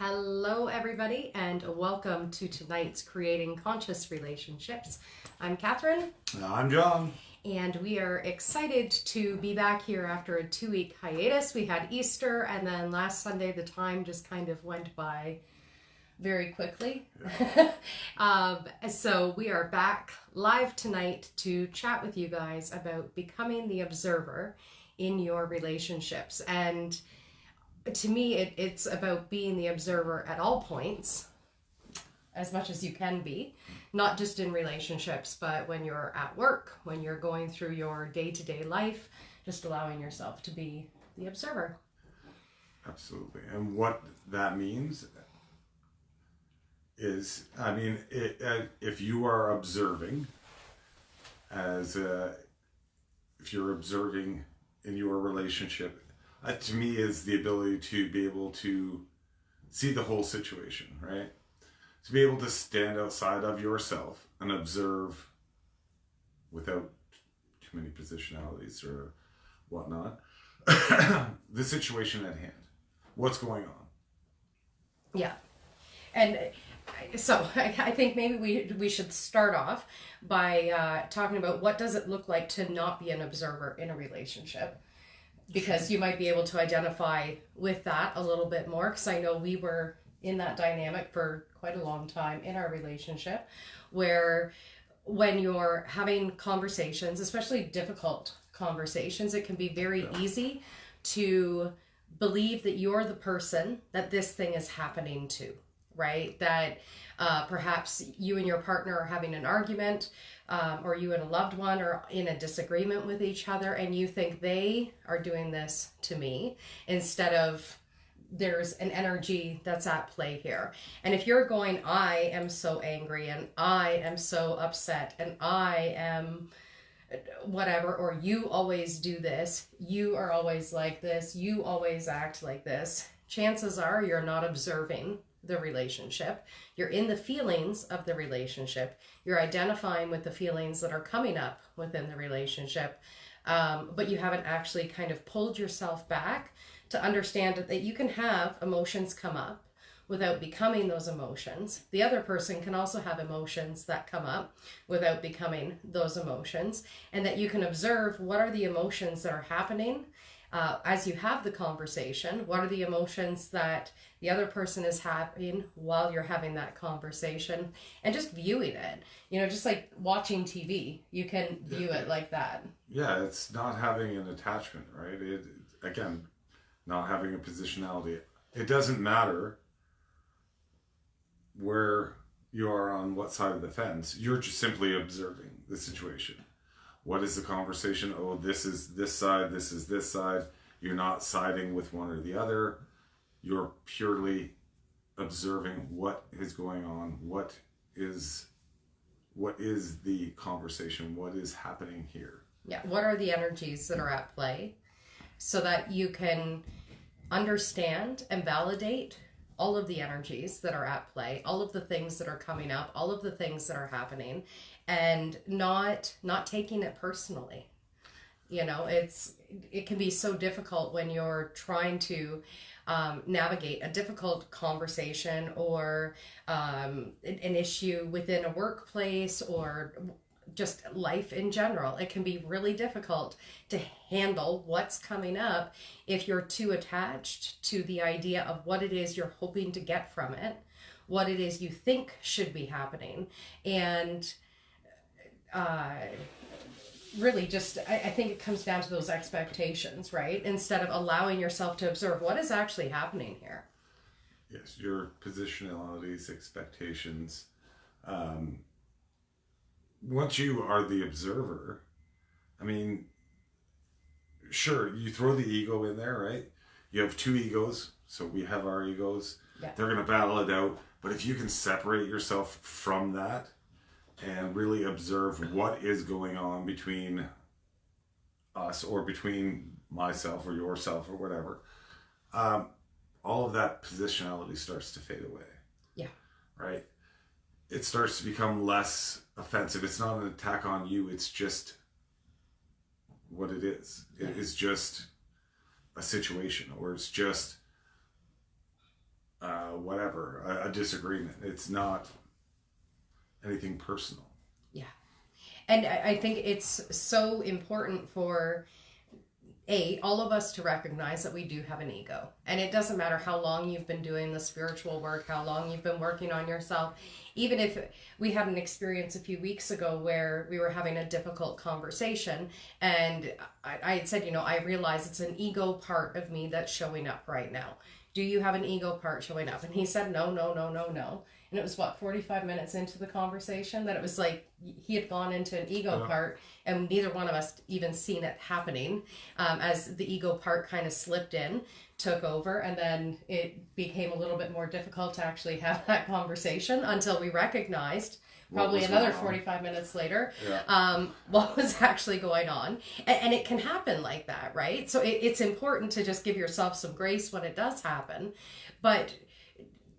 Hello, everybody, and welcome to tonight's Creating Conscious Relationships. I'm Catherine. I'm John. And we are excited to be back here after a 2-week hiatus. We had Easter, and then last Sunday, the time just kind of went by very quickly. So we are back live tonight to chat with you guys about becoming the observer in your relationships. And to me, it's about being the observer at all points, as much as you can be, not just in relationships, but when you're at work, when you're going through your day-to-day life, just allowing yourself to be the observer. Absolutely. And what that means is, if you are observing, if you're observing in your relationship, to me is the ability to be able to see the whole situation, right? To be able to stand outside of yourself and observe without too many positionalities or whatnot, the situation at hand, what's going on. Yeah. And so I think maybe we should start off by talking about what does it look like to not be an observer in a relationship. Because you might be able to identify with that a little bit more, because I know we were in that dynamic for quite a long time in our relationship, where when you're having conversations, especially difficult conversations, it can be very easy to believe that you're the person that this thing is happening to, right? That perhaps you and your partner are having an argument, or you and a loved one are in a disagreement with each other, and you think they are doing this to me, instead of there's an energy that's at play here. And if you're going, I am so angry, and I am so upset, and I am whatever, or you always do this, you are always like this, you always act like this, chances are you're not observing the relationship. You're in the feelings of the relationship. You're identifying with the feelings that are coming up within the relationship. But you haven't actually kind of pulled yourself back to understand that you can have emotions come up without becoming those emotions. The other person can also have emotions that come up without becoming those emotions. And that you can observe what are the emotions that are happening as you have the conversation. What are the emotions that the other person is having while you're having that conversation, and just viewing it, just like watching TV, you can view it like that. Yeah, it's not having an attachment, right? Again, not having a positionality. It doesn't matter where you are on what side of the fence. You're just simply observing the situation. What is the conversation? Oh, this is this side, this is this side. You're not siding with one or the other. You're purely observing what is going on. What is the conversation? What is happening here? Yeah. What are the energies that are at play, so that you can understand and validate all of the energies that are at play, all of the things that are coming up, all of the things that are happening, and not taking it personally. It can be so difficult when you're trying to navigate a difficult conversation, or an issue within a workplace, or just life in general. It can be really difficult to handle what's coming up if you're too attached to the idea of what it is you're hoping to get from it, what it is you think should be happening. And really just, I think it comes down to those expectations, right? Instead of allowing yourself to observe what is actually happening here. Yes, your positionalities, expectations. Once you are the observer, sure, you throw the ego in there, right? You have two egos, so we have our egos. Yeah. They're going to battle it out. But if you can separate yourself from that and really observe what is going on between us, or between myself or yourself or whatever, all of that positionality starts to fade away. Yeah. Right? It starts to become less offensive. It's not an attack on you. It's just what it is. It is just a situation, or it's just whatever, a disagreement. It's not anything personal. Yeah. And I think it's so important for all of us to recognize that we do have an ego. And it doesn't matter how long you've been doing the spiritual work, how long you've been working on yourself. Even if we had an experience a few weeks ago where we were having a difficult conversation, and I had said, I realize it's an ego part of me that's showing up right now. Do you have an ego part showing up? And he said, no, no, no, no, no. And it was 45 minutes into the conversation that it was like he had gone into an ego part, and neither one of us even seen it happening, as the ego part kind of slipped in, took over, and then it became a little bit more difficult to actually have that conversation until we recognized probably another 45 minutes later, what was actually going on. And it can happen like that, right? So it's important to just give yourself some grace when it does happen, but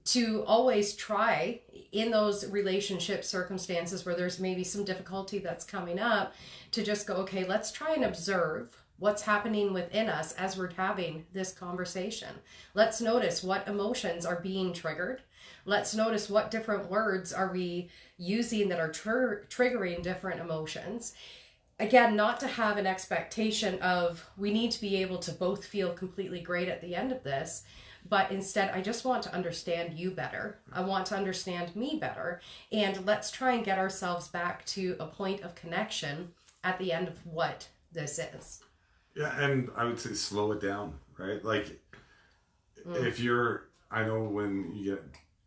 to always try in those relationship circumstances where there's maybe some difficulty that's coming up, to just go, okay, let's try and observe what's happening within us as we're having this conversation. Let's notice what emotions are being triggered. Let's notice what different words are we using that are triggering different emotions. Again, not to have an expectation of we need to be able to both feel completely great at the end of this, but instead, I just want to understand you better. I want to understand me better. And let's try and get ourselves back to a point of connection at the end of what this is. Yeah, and I would say slow it down, right? Like, if I know when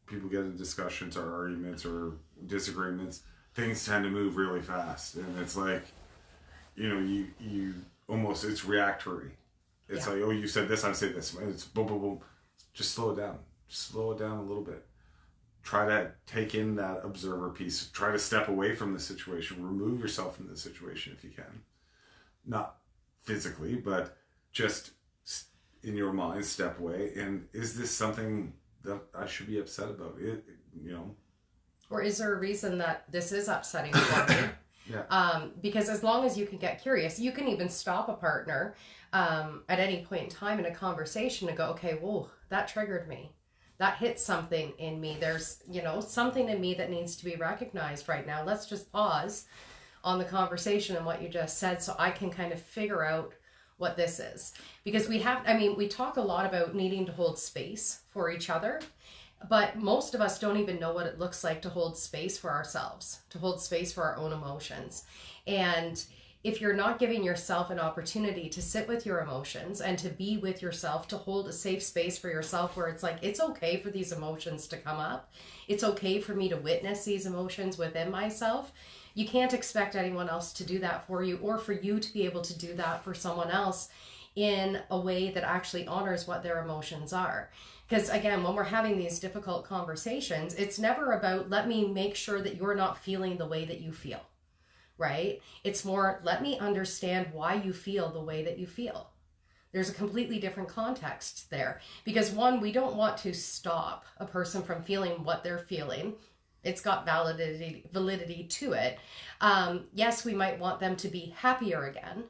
people get in discussions or arguments or disagreements, things tend to move really fast. And it's like, you almost, it's reactory. It's like, oh, you said this, I say this. And it's boom, boom, boom. Just slow it down. Just slow it down a little bit. Try to take in that observer piece. Try to step away from the situation. Remove yourself from the situation if you can. Not physically, but just in your mind, step away. And is this something that I should be upset about? Or is there a reason that this is upsetting you? Yeah. Because as long as you can get curious, you can even stop a partner at any point in time in a conversation and go, okay, whoa, that triggered me. That hit something in me. There's, something in me that needs to be recognized right now. Let's just pause on the conversation and what you just said so I can kind of figure out what this is. Because we talk a lot about needing to hold space for each other, but most of us don't even know what it looks like to hold space for ourselves, to hold space for our own emotions. And if you're not giving yourself an opportunity to sit with your emotions and to be with yourself, to hold a safe space for yourself where it's like, it's okay for these emotions to come up. It's okay for me to witness these emotions within myself. You can't expect anyone else to do that for you, or for you to be able to do that for someone else in a way that actually honors what their emotions are. Because again, when we're having these difficult conversations, it's never about, let me make sure that you're not feeling the way that you feel. Right? It's more, let me understand why you feel the way that you feel. There's a completely different context there. Because one, we don't want to stop a person from feeling what they're feeling. It's got validity to it. Yes, we might want them to be happier again,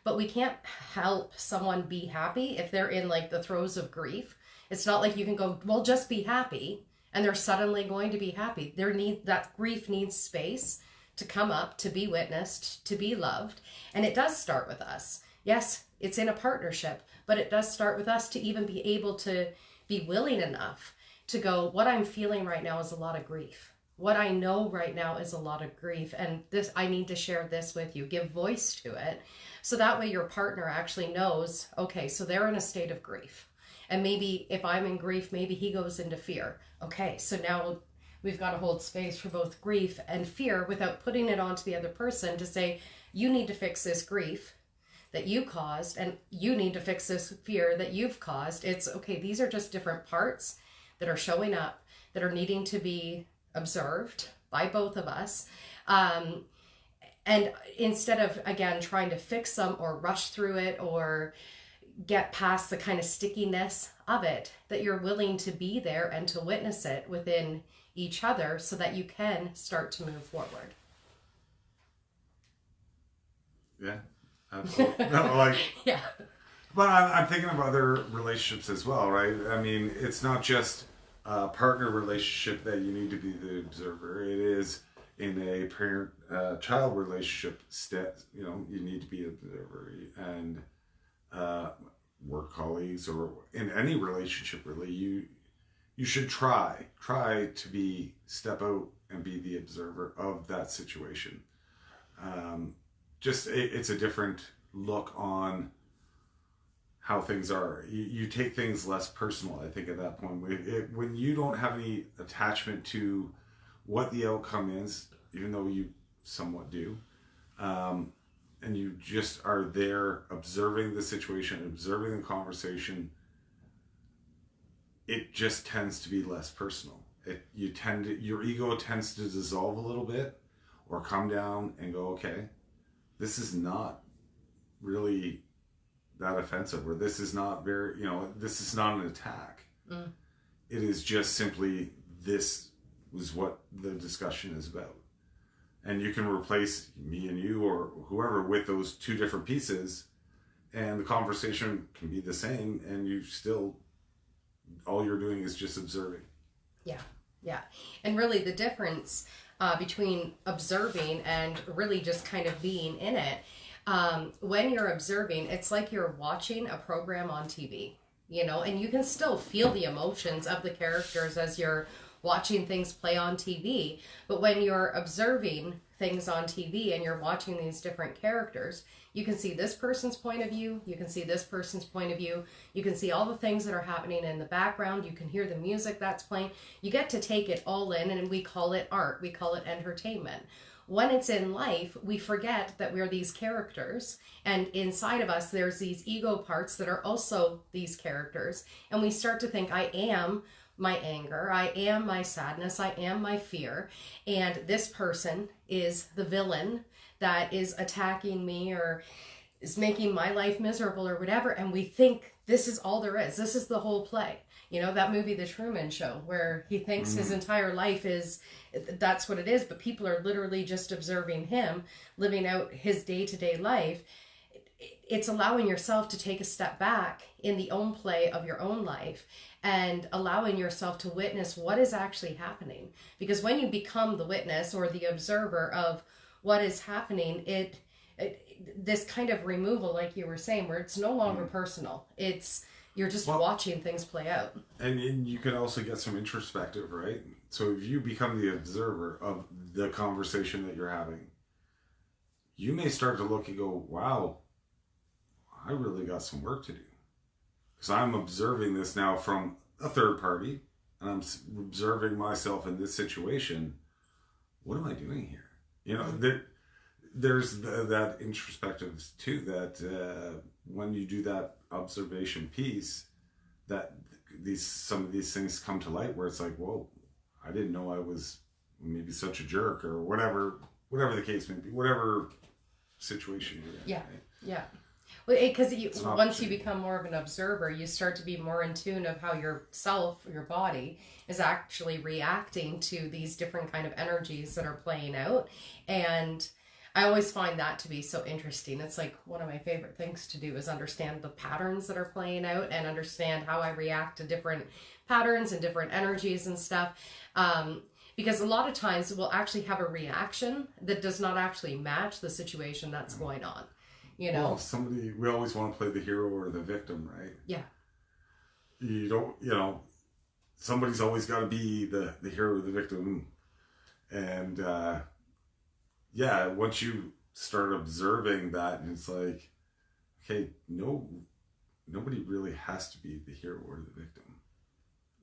but we can't help someone be happy if they're in like the throes of grief. It's not like you can go, well, just be happy, and they're suddenly going to be happy. That grief needs space to come up, to be witnessed, to be loved. And it does start with us. Yes, it's in a partnership, but it does start with us to even be able to be willing enough to go, what I'm feeling right now is a lot of grief. What I know right now is a lot of grief. And this, I need to share this with you, give voice to it. So that way your partner actually knows, okay, so they're in a state of grief. And maybe if I'm in grief, maybe he goes into fear. Okay, so now we've got to hold space for both grief and fear without putting it onto the other person to say, you need to fix this grief that you caused, and you need to fix this fear that you've caused. It's okay, these are just different parts that are showing up, that are needing to be observed by both of us. And instead of, again, trying to fix them or rush through it or get past the kind of stickiness of it, that you're willing to be there and to witness it within each other so that you can start to move forward. Yeah, absolutely. No, yeah. But I'm thinking of other relationships as well, right? I mean, it's not just partner relationship that you need to be the observer. It is in a parent-child relationship. You need to be an observer, and work colleagues, or in any relationship, really, you should try to step out and be the observer of that situation. It's a different look on how things are. You take things less personal, I think, at that point. When you don't have any attachment to what the outcome is, even though you somewhat do, and you just are there observing the situation, observing the conversation, it just tends to be less personal. Your ego tends to dissolve a little bit, or come down and go, okay, this is not really that offensive, or this is not this is not an attack. It is just simply, this was what the discussion is about. And you can replace me and you or whoever with those two different pieces, and the conversation can be the same, and all you're doing is just observing. Yeah. And really the difference between observing and really just kind of being in it, when you're observing, it's like you're watching a program on TV, and you can still feel the emotions of the characters as you're watching things play on TV. But when you're observing things on TV and you're watching these different characters, you can see this person's point of view, you can see this person's point of view, you can see all the things that are happening in the background, you can hear the music that's playing. You get to take it all in, and we call it art, we call it entertainment. When it's in life, we forget that we're these characters, and inside of us there's these ego parts that are also these characters, and we start to think, I am my anger, I am my sadness, I am my fear, and this person is the villain that is attacking me or is making my life miserable or whatever, and we think this is all there is, this is the whole play. That movie The Truman Show, where he thinks his entire life that's what it is, but people are literally just observing him living out his day-to-day life. It's allowing yourself to take a step back in the own play of your own life and allowing yourself to witness what is actually happening. Because when you become the witness or the observer of what is happening, this kind of removal, like you were saying, where it's no longer personal. You're just watching things play out. And you can also get some introspective, right? So if you become the observer of the conversation that you're having, you may start to look and go, wow, I really got some work to do. Because I'm observing this now from a third party, and I'm observing myself in this situation. What am I doing here? There's that introspective too, that when you do that observation piece, that some of these things come to light, where it's like, whoa, I didn't know I was maybe such a jerk, or whatever the case may be, whatever situation you're in. Yeah, right? Yeah. Well, because once you become more of an observer, you start to be more in tune of how your body is actually reacting to these different kind of energies that are playing out. And I always find that to be so interesting. It's like one of my favorite things to do is understand the patterns that are playing out and understand how I react to different patterns and different energies and stuff. Because a lot of times we'll actually have a reaction that does not actually match the situation that's going on. Well, we always want to play the hero or the victim, right? Yeah. You don't, somebody's always got to be the hero or the victim. And, once you start observing that, and it's like, okay, nobody really has to be the hero or the victim.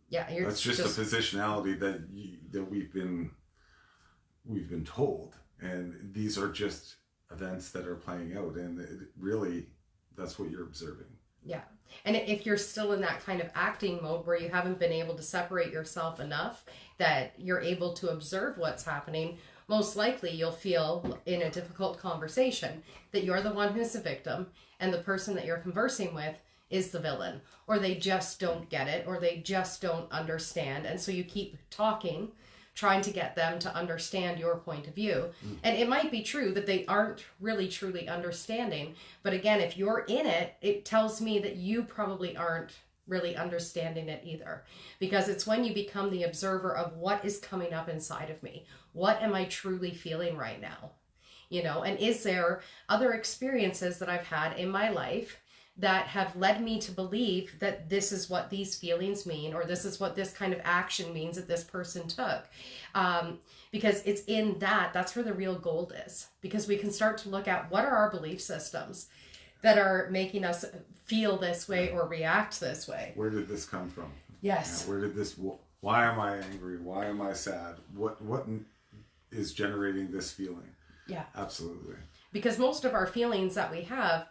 Yeah. That's just a positionality that we've been told. And these are just events that are playing out, and really that's what you're observing. Yeah. And if you're still in that kind of acting mode where you haven't been able to separate yourself enough that you're able to observe what's happening, most likely you'll feel in a difficult conversation that you're the one who's the victim and the person that you're conversing with is the villain, or they just don't get it, or they just don't understand. And so you keep talking, trying to get them to understand your point of view. And it might be true that they aren't really truly understanding. But again, if you're in it, it tells me that you probably aren't really understanding it either, because it's when you become the observer of what is coming up inside of me. What am I truly feeling right now? And is there other experiences that I've had in my life that have led me to believe that this is what these feelings mean, or this is what this kind of action means that this person took? Because it's in that's where the real gold is, because we can start to look at what are our belief systems that are making us feel this way or react this way. Where did this come from? Yes. Where did this, why am I angry? Why am I sad? What is generating this feeling? Yeah. Absolutely. Because most of our feelings that we have,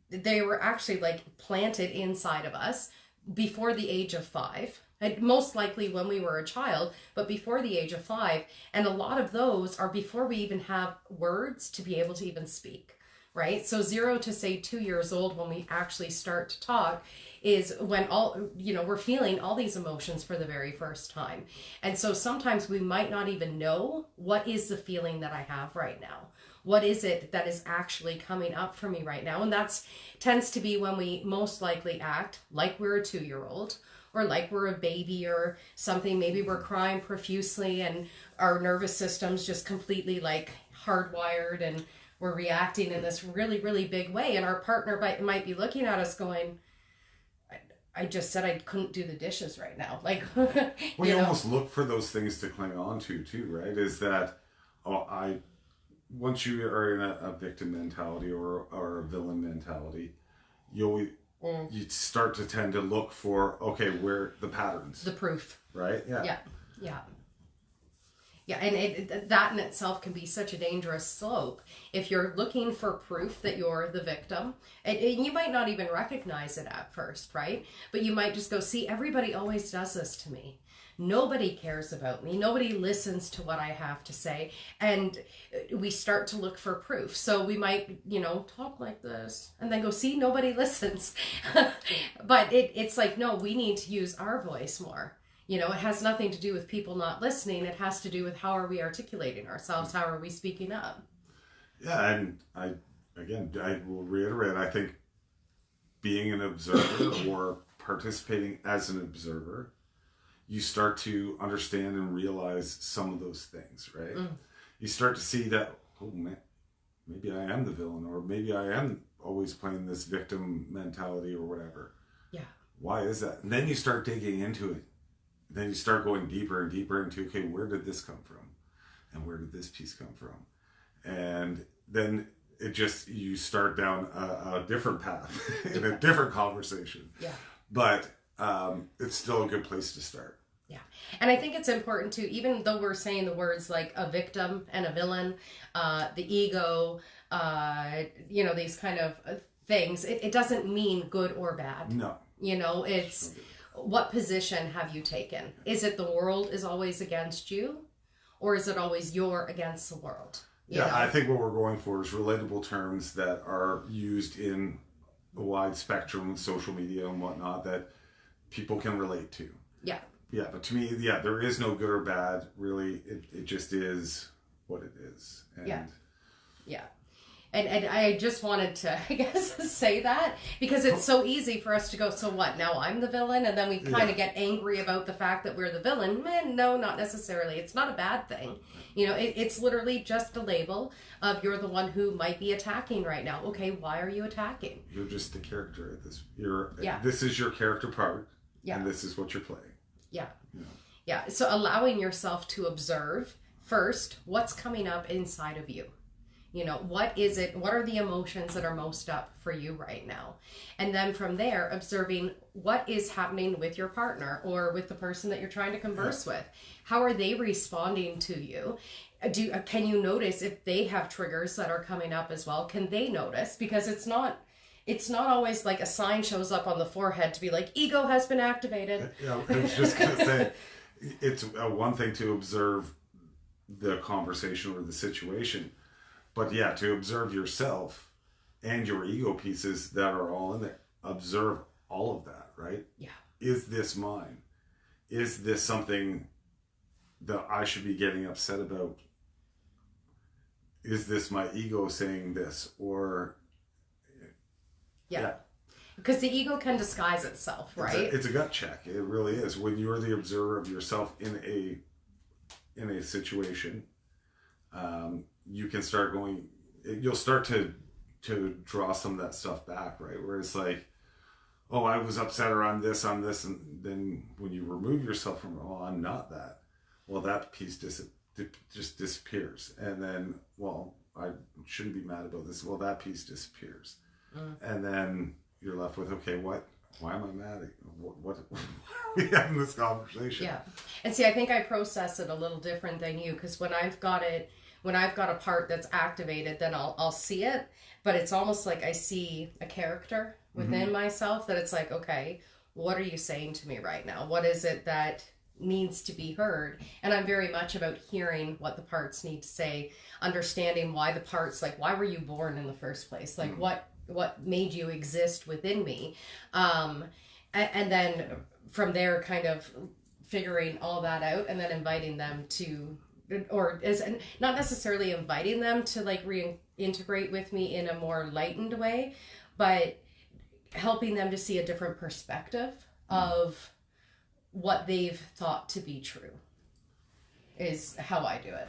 they were actually like planted inside of us before the age of 5. And most likely when we were a child, but before the age of 5. And a lot of those are before we even have words to be able to even speak. Right? So 0 to say 2 years old, when we actually start to talk, is when we're feeling all these emotions for the very first time. And so sometimes we might not even know what is the feeling that I have right now. What is it that is actually coming up for me right now? And that tends to be when we most likely act like we're a 2-year-old, or like we're a baby or something. Maybe we're crying profusely and our nervous system's just completely like hardwired, and we're reacting in this really, really big way. And our partner might be looking at us going, I just said I couldn't do the dishes right now. Like, well, you almost look for those things to cling on to too, right? Is that, once you are in a victim mentality or a villain mentality, you start to tend to look for, okay, where the patterns. The proof. Right? Yeah. Yeah. Yeah. Yeah, and that in itself can be such a dangerous slope if you're looking for proof that you're the victim. And you might not even recognize it at first, right? But you might just go, see, everybody always does this to me. Nobody cares about me. Nobody listens to what I have to say. And we start to look for proof. So we might, talk like this and then go, see, nobody listens. But it's like, no, we need to use our voice more. It has nothing to do with people not listening. It has to do with how are we articulating ourselves? How are we speaking up? Yeah, and I will reiterate, I think being an observer or participating as an observer, you start to understand and realize some of those things, right? You start to see that, oh man, maybe I am the villain, or maybe I am always playing this victim mentality or whatever. Yeah. Why is that? And then you start digging into it. Then you start going deeper and deeper into, okay, where did this come from? And where did this piece come from? And then you start down a different path in a different conversation. Yeah. But it's still a good place to start. Yeah. And I think it's important to, even though we're saying the words like a victim and a villain, the ego, these kind of things, it doesn't mean good or bad. No. It's... What position have you taken? Is it the world is always against you, or is it always you're against the world? I think what we're going for is relatable terms that are used in a wide spectrum of social media and whatnot that people can relate to. Yeah. Yeah, but to me, there is no good or bad, really. It just is what it is. And Yeah. And I just wanted to, I guess, say that, because it's so easy for us to go, so what, now I'm the villain? And then we kind of get angry about the fact that we're the villain. No, not necessarily. It's not a bad thing. It's literally just a label of you're the one who might be attacking right now. Okay, why are you attacking? You're just the character at this. This is your character part, and this is what you're playing. Yeah. So allowing yourself to observe first what's coming up inside of you. What is it? What are the emotions that are most up for you right now? And then from there, observing what is happening with your partner or with the person that you're trying to converse with. How are they responding to you? Can you notice if they have triggers that are coming up as well? Can they notice? Because it's not always like a sign shows up on the forehead to be like, ego has been activated. Yeah, I was just going to say, it's one thing to observe the conversation or the situation. But to observe yourself and your ego pieces that are all in there. Observe all of that, right? Yeah. Is this mine? Is this something that I should be getting upset about? Is this my ego saying this? Or... Yeah. Because the ego can disguise itself, right? It's a gut check. It really is. When you're the observer of yourself in a situation, you can start going. You'll start to draw some of that stuff back, right? Where it's like, oh, I was upset around this, on this, and then when you remove yourself from, oh, I'm not that. Well, that piece just disappears, and then, well, I shouldn't be mad about this. Well, that piece disappears, and then you're left with, okay, why am I mad at you? What why are we having this conversation? Yeah. And see, I think I process it a little different than you, because when I've got a part that's activated, then I'll see it, but it's almost like I see a character within myself that it's like, okay, what are you saying to me right now? What is it that needs to be heard? And I'm very much about hearing what the parts need to say, understanding why the parts, like, why were you born in the first place? Like, what made you exist within me? And then from there, kind of figuring all that out, and then inviting them to, or is not necessarily inviting them to like reintegrate with me in a more lightened way, but helping them to see a different perspective of what they've thought to be true is how I do it.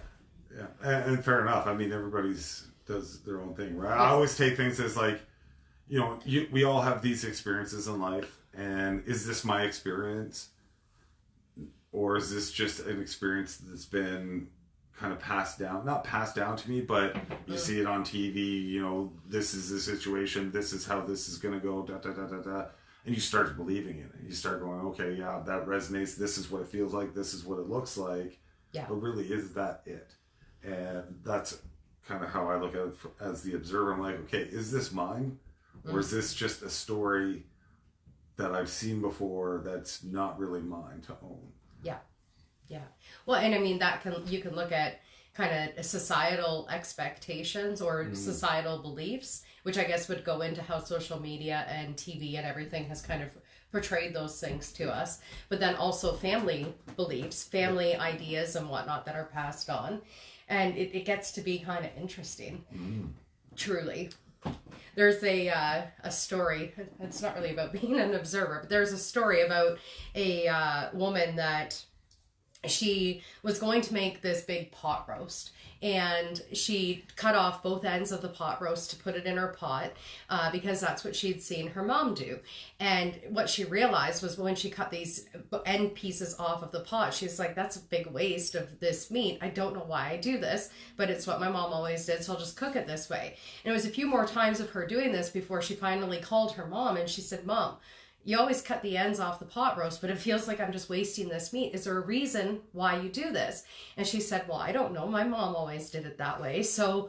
Yeah, and fair enough. I mean, everybody's does their own thing, right? I always take things as like, we all have these experiences in life, and is this my experience? Or is this just an experience that's been kind of passed down? Not passed down to me, but you see it on TV, this is the situation, this is how this is going to go, da, da, da, da, da. And you start believing in it. You start going, okay, yeah, that resonates. This is what it feels like. This is what it looks like. Yeah. But really, is that it? And that's kind of how I look at it as the observer. I'm like, okay, is this mine? Or is this just a story that I've seen before that's not really mine to own? Yeah. Yeah. Well, and I mean, you can look at kind of societal expectations or societal beliefs, which I guess would go into how social media and TV and everything has kind of portrayed those things to us. But then also family beliefs, family ideas and whatnot that are passed on. And it gets to be kind of interesting, truly. There's a story, it's not really about being an observer, but there's a story about a woman that she was going to make this big pot roast, and she cut off both ends of the pot roast to put it in her pot because that's what she'd seen her mom do. And what she realized was when she cut these end pieces off of the pot, she's like, that's a big waste of this meat. I don't know why I do this, but it's what my mom always did, so I'll just cook it this way. And it was a few more times of her doing this before she finally called her mom, and she said, Mom, you always cut the ends off the pot roast, but it feels like I'm just wasting this meat. Is there a reason why you do this? And she said, well, I don't know. My mom always did it that way. So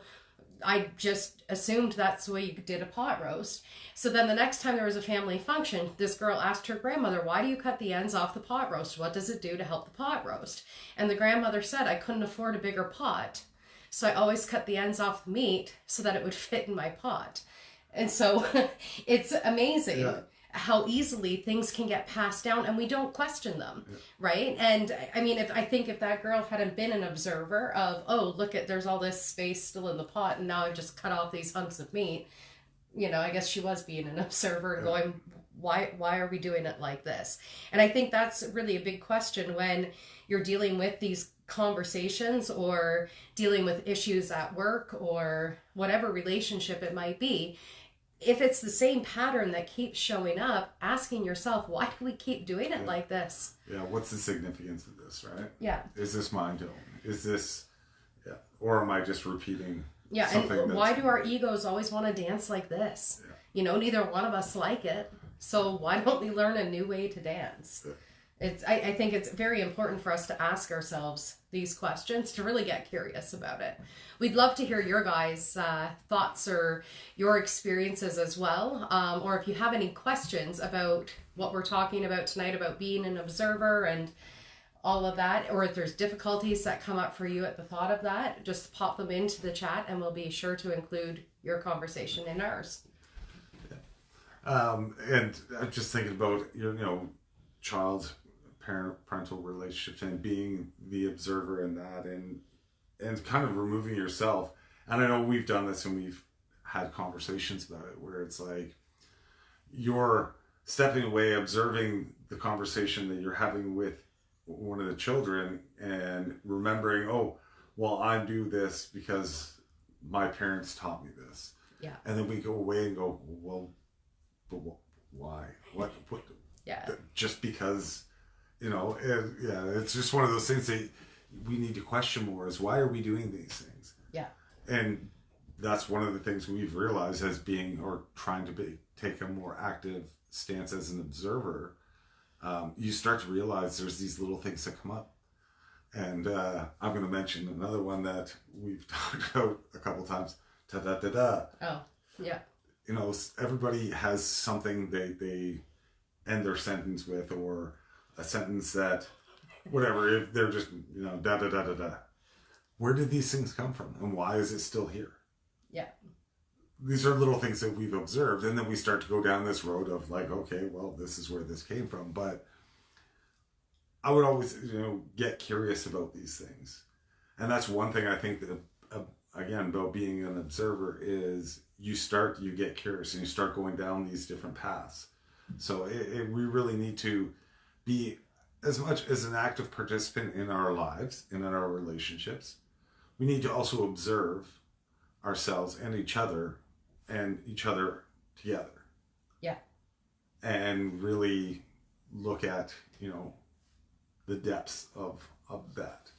I just assumed that's the way you did a pot roast. So then the next time there was a family function, this girl asked her grandmother, why do you cut the ends off the pot roast? What does it do to help the pot roast? And the grandmother said, I couldn't afford a bigger pot, so I always cut the ends off the meat so that it would fit in my pot. And so it's amazing. Yeah. How easily things can get passed down and we don't question them, right? And I mean, if that girl hadn't been an observer of, oh, look there's all this space still in the pot and now I've just cut off these hunks of meat, I guess she was being an observer and going, why are we doing it like this? And I think that's really a big question when you're dealing with these conversations or dealing with issues at work or whatever relationship it might be. If it's the same pattern that keeps showing up, asking yourself, why do we keep doing it like this? Yeah, what's the significance of this, right? Yeah. Is this mine to own? Is this, or am I just repeating something? And why do our egos always want to dance like this? Yeah. Neither one of us like it. So why don't we learn a new way to dance? Yeah. I think it's very important for us to ask ourselves these questions to really get curious about it. We'd love to hear your guys' thoughts or your experiences as well. Or if you have any questions about what we're talking about tonight, about being an observer and all of that, or if there's difficulties that come up for you at the thought of that, just pop them into the chat and we'll be sure to include your conversation in ours. Yeah. And I'm just thinking about, parental relationships and being the observer in that and kind of removing yourself. And I know we've done this and we've had conversations about it where it's like you're stepping away, observing the conversation that you're having with one of the children and remembering, oh, well, I do this because my parents taught me this. Yeah. And then we go away and go, well, but why? What? Yeah. Just because, it's just one of those things that we need to question more is why are we doing these things? Yeah. And that's one of the things we've realized as being or trying to take a more active stance as an observer. You start to realize there's these little things that come up. And I'm going to mention another one that we've talked about a couple times. Ta-da-da-da. Oh, yeah. Everybody has something they end their sentence with, or a sentence that, whatever, if they're just, da-da-da-da-da. Where did these things come from? And why is it still here? Yeah. These are little things that we've observed. And then we start to go down this road of like, okay, well, this is where this came from. But I would always, get curious about these things. And that's one thing I think that, again, about being an observer is you get curious and you start going down these different paths. So we really need to be as much as an active participant in our lives and in our relationships. We need to also observe ourselves and each other together. Yeah. And really look at, the depths of that.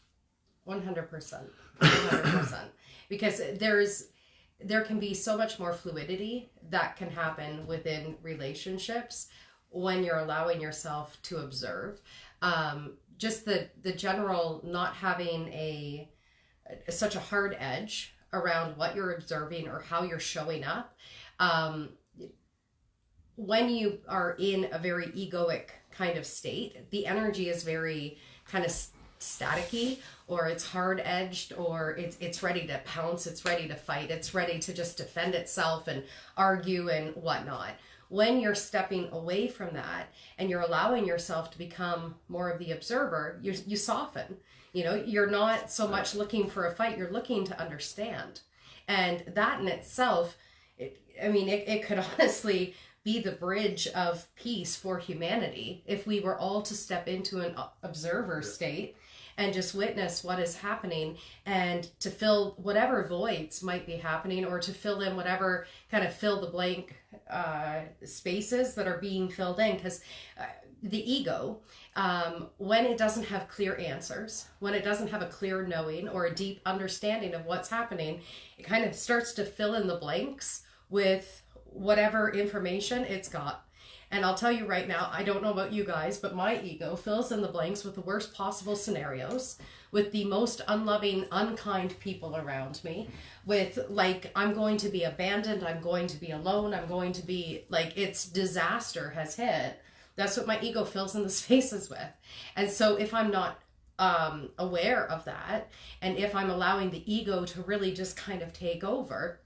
100%. 100%. Because there can be so much more fluidity that can happen within relationships when you're allowing yourself to observe. Just the general not having such a hard edge around what you're observing or how you're showing up. When you are in a very egoic kind of state, the energy is very kind of staticky, or it's hard edged, or it's ready to pounce, it's ready to fight, it's ready to just defend itself and argue and whatnot. When you're stepping away from that and you're allowing yourself to become more of the observer, you soften. You're not so much looking for a fight, you're looking to understand. And that in itself, it could honestly be the bridge of peace for humanity if we were all to step into an observer state and just witness what is happening, and to fill whatever voids might be happening, or to fill in whatever kind of fill the blank spaces that are being filled in. Because the ego, when it doesn't have clear answers, when it doesn't have a clear knowing or a deep understanding of what's happening, it kind of starts to fill in the blanks with whatever information it's got. And I'll tell you right now, I don't know about you guys, but my ego fills in the blanks with the worst possible scenarios, with the most unloving, unkind people around me, with like, I'm going to be abandoned, I'm going to be alone, I'm going to be like, it's disaster has hit. That's what my ego fills in the spaces with. And so if I'm not aware of that, and if I'm allowing the ego to really just kind of take over,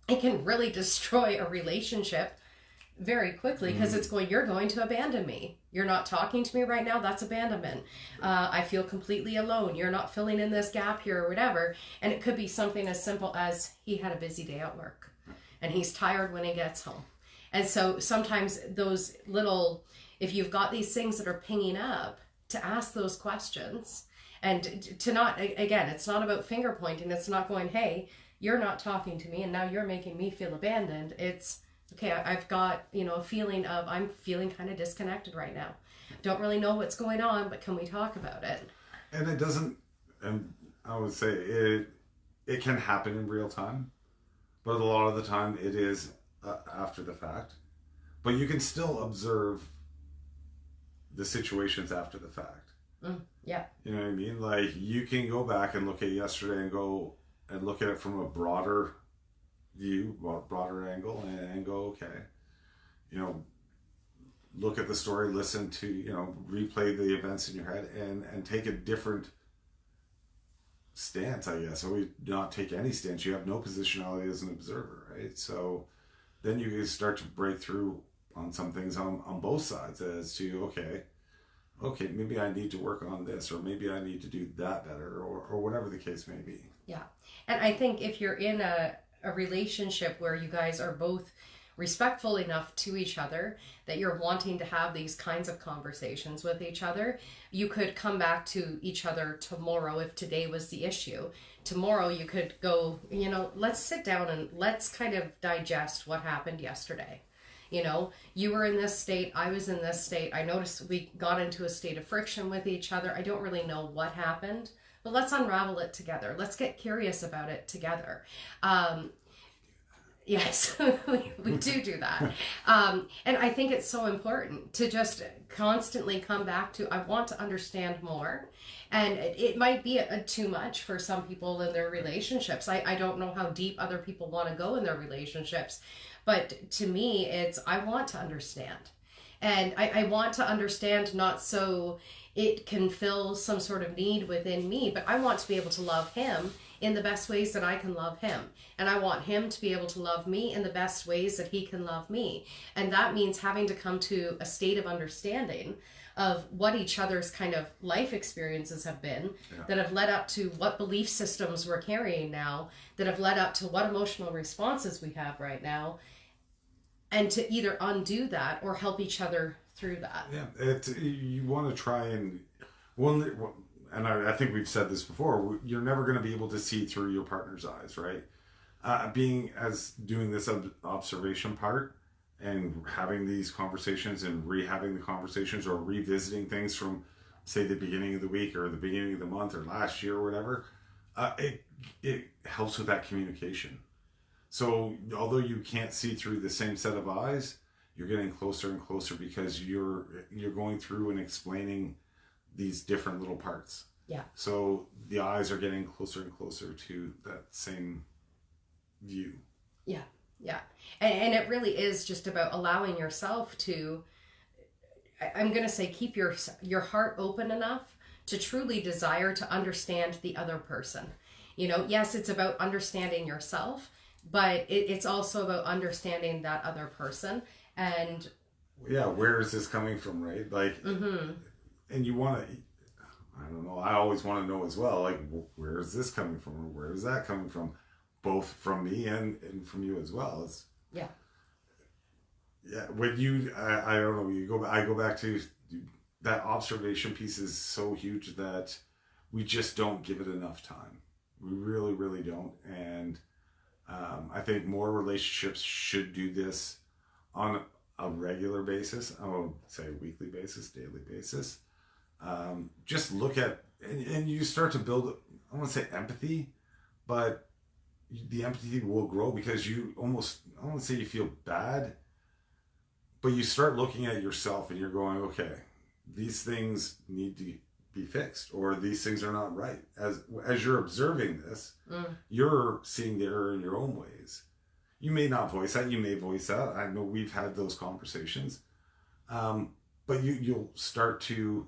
it can really destroy a relationship very quickly, because it's going, you're going to abandon me. You're not talking to me right now. That's abandonment. I feel completely alone. You're not filling in this gap here or whatever. And it could be something as simple as he had a busy day at work and he's tired when he gets home. And so sometimes those little, if you've got these things that are pinging up, to ask those questions and to not, again, it's not about finger pointing. It's not going, hey, you're not talking to me and now you're making me feel abandoned. It's, okay, I've got, a feeling of, I'm feeling kind of disconnected right now. Don't really know what's going on, but can we talk about it? And it doesn't, and I would say it can happen in real time, but a lot of the time it is after the fact. But you can still observe the situations after the fact. Yeah. You know what I mean? Like, you can go back and look at yesterday and go and look at it from a broader view, broader angle, and go, okay, look at the story, listen to, replay the events in your head, and take a different stance, I guess. Or not take any stance. You have no positionality as an observer, right? So then you can start to break through on some things on both sides as to, okay, maybe I need to work on this, or maybe I need to do that better, or whatever the case may be. Yeah. And I think if you're in a relationship where you guys are both respectful enough to each other that you're wanting to have these kinds of conversations with each other, you could come back to each other tomorrow if today was the issue. Tomorrow you could go, let's sit down and let's kind of digest what happened yesterday. You were in this state, I was in this state. I noticed we got into a state of friction with each other. I don't really know what happened, but let's unravel it together. Let's get curious about it together. Yes, we do that. And I think it's so important to just constantly come back to, I want to understand more. And it might be too much for some people in their relationships. I don't know how deep other people want to go in their relationships. But to me, it's, I want to understand. And I want to understand not so it can fill some sort of need within me, but I want to be able to love him in the best ways that I can love him. And I want him to be able to love me in the best ways that he can love me. And that means having to come to a state of understanding of what each other's kind of life experiences have been, that have led up to what belief systems we're carrying now, that have led up to what emotional responses we have right now, and to either undo that or help each other through that. Yeah, you want to try and and I think we've said this before. You're never going to be able to see through your partner's eyes, right? Doing this observation part and having these conversations and rehaving the conversations or revisiting things from, say, the beginning of the week or the beginning of the month or last year or whatever, it helps with that communication. So although you can't see through the same set of eyes, you're getting closer and closer because you're going through and explaining these different little parts. Yeah. So the eyes are getting closer and closer to that same view. Yeah. Yeah. And it really is just about allowing yourself to, I'm going to say, keep your heart open enough to truly desire to understand the other person. Yes, it's about understanding yourself, but it's also about understanding that other person. And yeah, where is this coming from, right? Like, and you want to, I don't know, I always want to know as well, like, where is this coming from or where is that coming from? Both from me and from you as well. Yeah, when I don't know, I go back to that observation piece is so huge that we just don't give it enough time. We really, really don't. And I think more relationships should do this on a regular basis. I would say weekly basis, daily basis. Just look at, and you start to build, I want to say empathy, but the empathy will grow because you almost, I don't want to say you feel bad, but you start looking at yourself and you're going, okay, these things need to be fixed, or these things are not right. As you're observing this, you're seeing the error in your own ways. You may not voice that, you may voice that. I know we've had those conversations. But you'll start to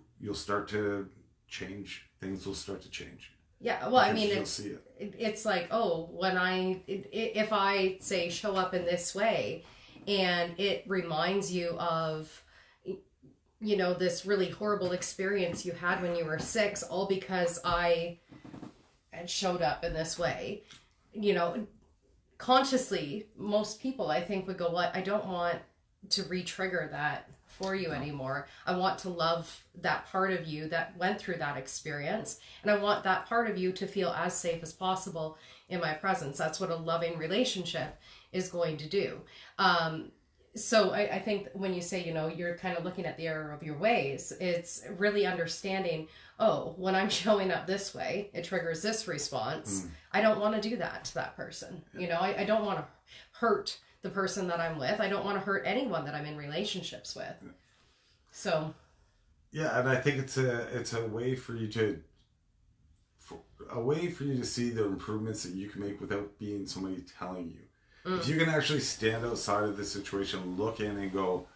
change. Things will start to change. Yeah, well, I mean, it's like, if I say show up in this way, and it reminds you of, this really horrible experience you had when you were 6, all because I had showed up in this way, consciously, most people, I think, would go, what? I don't want to re-trigger that for you anymore. I want to love that part of you that went through that experience, and I want that part of you to feel as safe as possible in my presence. That's what a loving relationship is going to do. So I think when you say, you're kind of looking at the error of your ways, it's really understanding, when I'm showing up this way, it triggers this response. I don't want to do that to that person. I don't want to hurt the person that I'm with. I don't want to hurt anyone that I'm in relationships with. So. Yeah, and I think it's a way for you to see the improvements that you can make without being somebody telling you. If you can actually stand outside of the situation, look in and go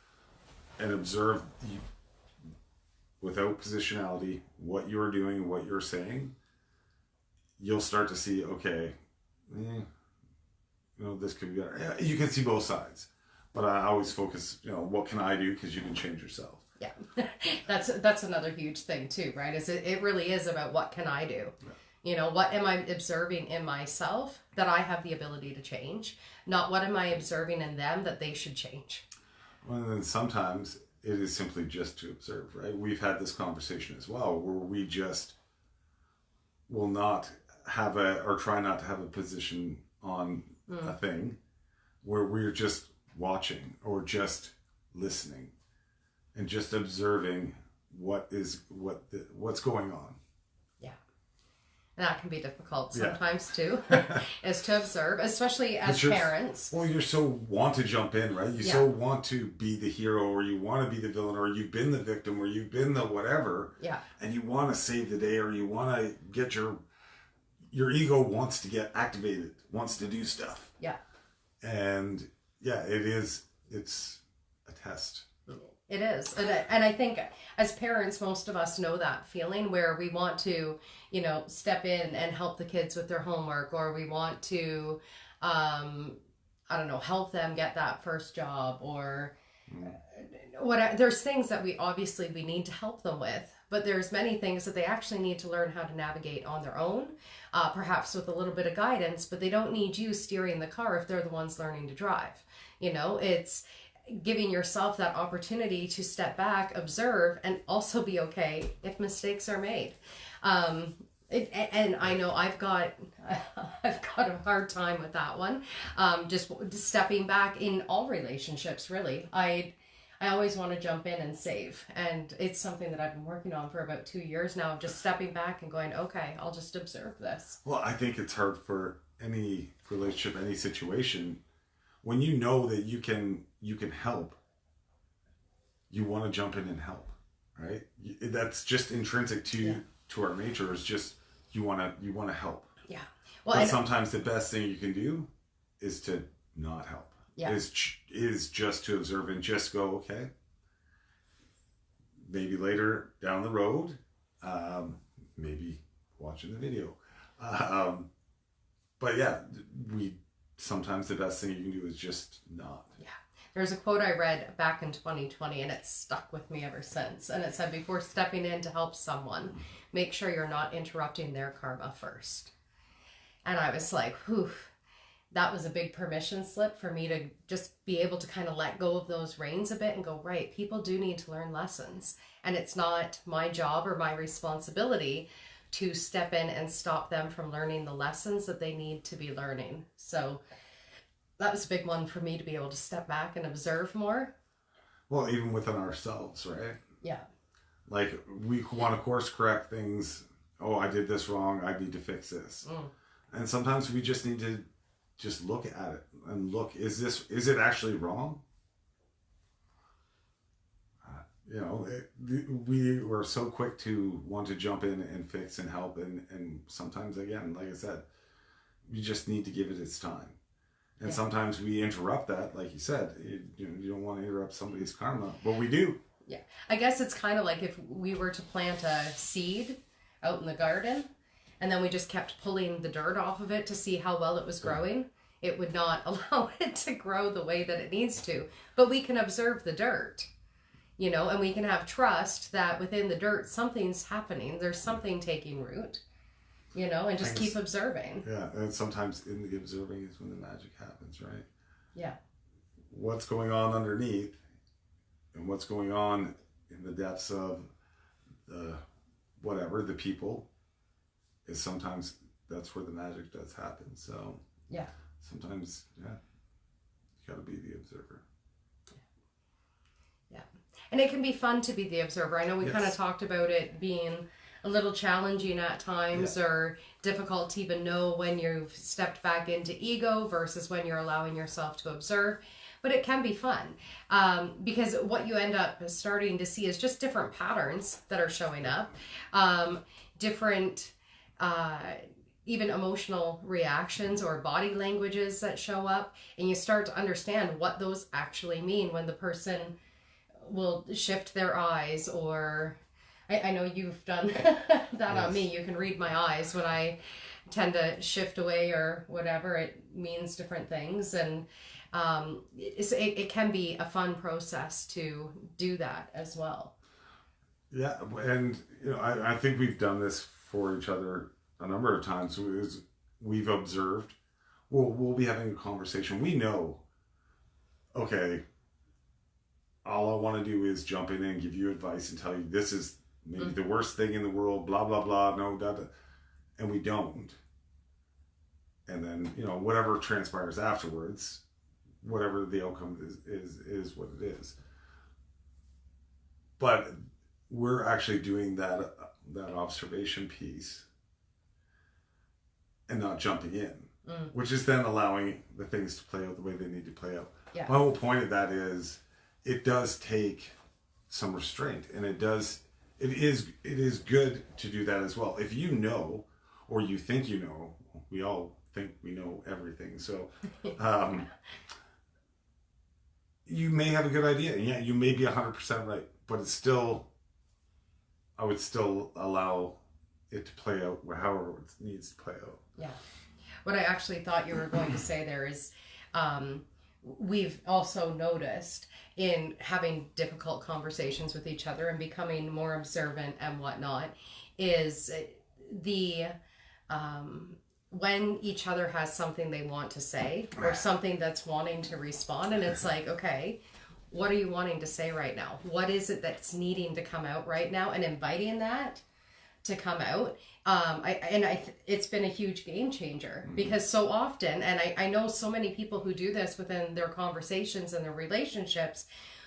and observe without positionality what you're doing, what you're saying, you'll start to see, okay, this could be better. You can see both sides, but I always focus, what can I do? Because you can change yourself. Yeah, that's another huge thing too, right? It really is about what can I do? You know, what am I observing in myself that I have the ability to change? Not what am I observing in them that they should change? Well, and then sometimes it is simply just to observe, right? We've had this conversation as well, where we just will not have or try not to have a position on a thing, where we're just watching or just listening and just observing what's going on. Yeah. And that can be difficult sometimes too, is to observe, especially as parents. Well, you so want to jump in, right? You so want to be the hero, or you want to be the villain, or you've been the victim, or you've been the whatever. Yeah. And you want to save the day, or you want to get your ego wants to get activated, wants to do stuff. Yeah. And it's a test. It is. And I think as parents, most of us know that feeling where we want to, you know, step in and help the kids with their homework, or we want to, I don't know, help them get that first job, or whatever. There's things that we need to help them with, but there's many things that they actually need to learn how to navigate on their own, perhaps with a little bit of guidance, but they don't need you steering the car if they're the ones learning to drive. You know, it's giving yourself that opportunity to step back, observe, and also be okay if mistakes are made. And I know I've got a hard time with that one. Just stepping back in all relationships, really. I always want to jump in and save. And it's something that I've been working on for about 2 years now, of just stepping back and going, okay, I'll just observe this. Well, I think it's hard for any relationship, any situation, when you know that you can help, you want to jump in and help, right? That's just intrinsic to our nature, is just you want to help. Yeah. Well, but sometimes the best thing you can do is to not help. Yeah. Is just to observe and just go, okay, maybe later down the road, maybe watching the video. But yeah, sometimes the best thing you can do is just not. Yeah. There's a quote I read back in 2020, and it's stuck with me ever since. And it said, before stepping in to help someone, make sure you're not interrupting their karma first. And I was like, whew, that was a big permission slip for me to just be able to kind of let go of those reins a bit and go, right, people do need to learn lessons. And it's not my job or my responsibility to step in and stop them from learning the lessons that they need to be learning. So that was a big one for me, to be able to step back and observe more. Well, even within ourselves, right? Yeah. Like, we want to course correct things. Oh, I did this wrong. I need to fix this. And sometimes we just need to just look at it and look, is it actually wrong? You know, we were so quick to want to jump in and fix and help. And sometimes, again, like I said, you just need to give it its time. And sometimes we interrupt that, like you said, you don't want to interrupt somebody's karma, but we do. Yeah. I guess it's kind of like if we were to plant a seed out in the garden, and then we just kept pulling the dirt off of it to see how well it was growing. It would not allow it to grow the way that it needs to. But we can observe the dirt, you know, and we can have trust that within the dirt, something's happening. There's something taking root, you know, and just keep observing. Yeah. And sometimes in the observing is when the magic happens, right? Yeah. What's going on underneath and what's going on in the depths of the people, is sometimes that's where the magic does happen. So yeah, sometimes you got to be the observer. Yeah, and it can be fun to be the observer. I know we kind of talked about it being a little challenging at times, or difficult to even know when you've stepped back into ego versus when you're allowing yourself to observe. But it can be fun, because what you end up starting to see is just different patterns that are showing up, different even emotional reactions or body languages that show up, and you start to understand what those actually mean when the person will shift their eyes, or I know you've done that on me. You can read my eyes when I tend to shift away or whatever. It means different things, and it can be a fun process to do that as well. Yeah, and you know, I think we've done this for each other a number of times is we've observed, we'll be having a conversation. We know, okay, all I want to do is jump in and give you advice and tell you this is maybe the worst thing in the world, blah, blah, blah, no, da, da. And we don't. And then, you know, whatever transpires afterwards, whatever the outcome is what it is. But we're actually doing that observation piece and not jumping in, which is then allowing the things to play out the way they need to play out. Yeah. My whole point of that is it does take some restraint, and it is good to do that as well. If you know, or you think you know, we all think we know everything. So, you may have a good idea. Yeah, you may be 100% right, but it's still, I would still allow it to play out however it needs to play out. Yeah. What I actually thought you were going to say there is, we've also noticed in having difficult conversations with each other and becoming more observant and whatnot is the, when each other has something they want to say or something that's wanting to respond, and it's like, okay, what are you wanting to say right now? What is it that's needing to come out right now? And inviting that to come out. It's been a huge game changer because so often, and I know so many people who do this within their conversations and their relationships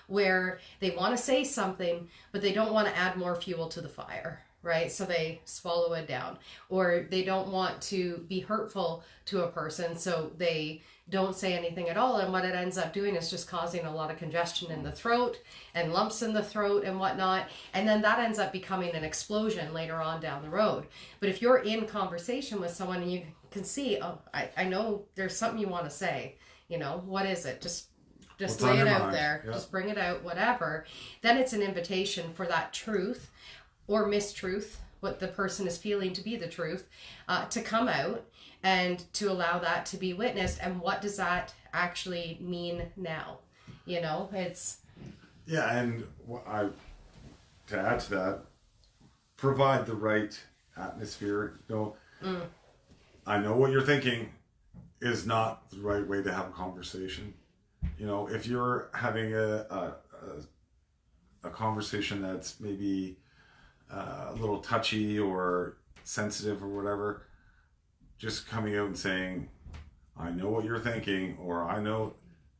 where they want to say something, but they don't want to add more fuel to the fire. Right? So they swallow it down, or they don't want to be hurtful to a person. So they don't say anything at all. And what it ends up doing is just causing a lot of congestion in the throat and lumps in the throat and whatnot. And then that ends up becoming an explosion later on down the road. But if you're in conversation with someone and you can see, oh, I know there's something you want to say, you know, what is it? Just What's lay it out mind? there. Yeah. Just bring it out, whatever. Then it's an invitation for that truth or mistruth, what the person is feeling to be the truth, to come out and to allow that to be witnessed. And what does that actually mean now? You know, it's... Yeah, and to add to that, provide the right atmosphere. You know, I know what you're thinking is not the right way to have a conversation. You know, if you're having a conversation that's maybe a little touchy or sensitive or whatever, just coming out and saying, I know what you're thinking, or I know,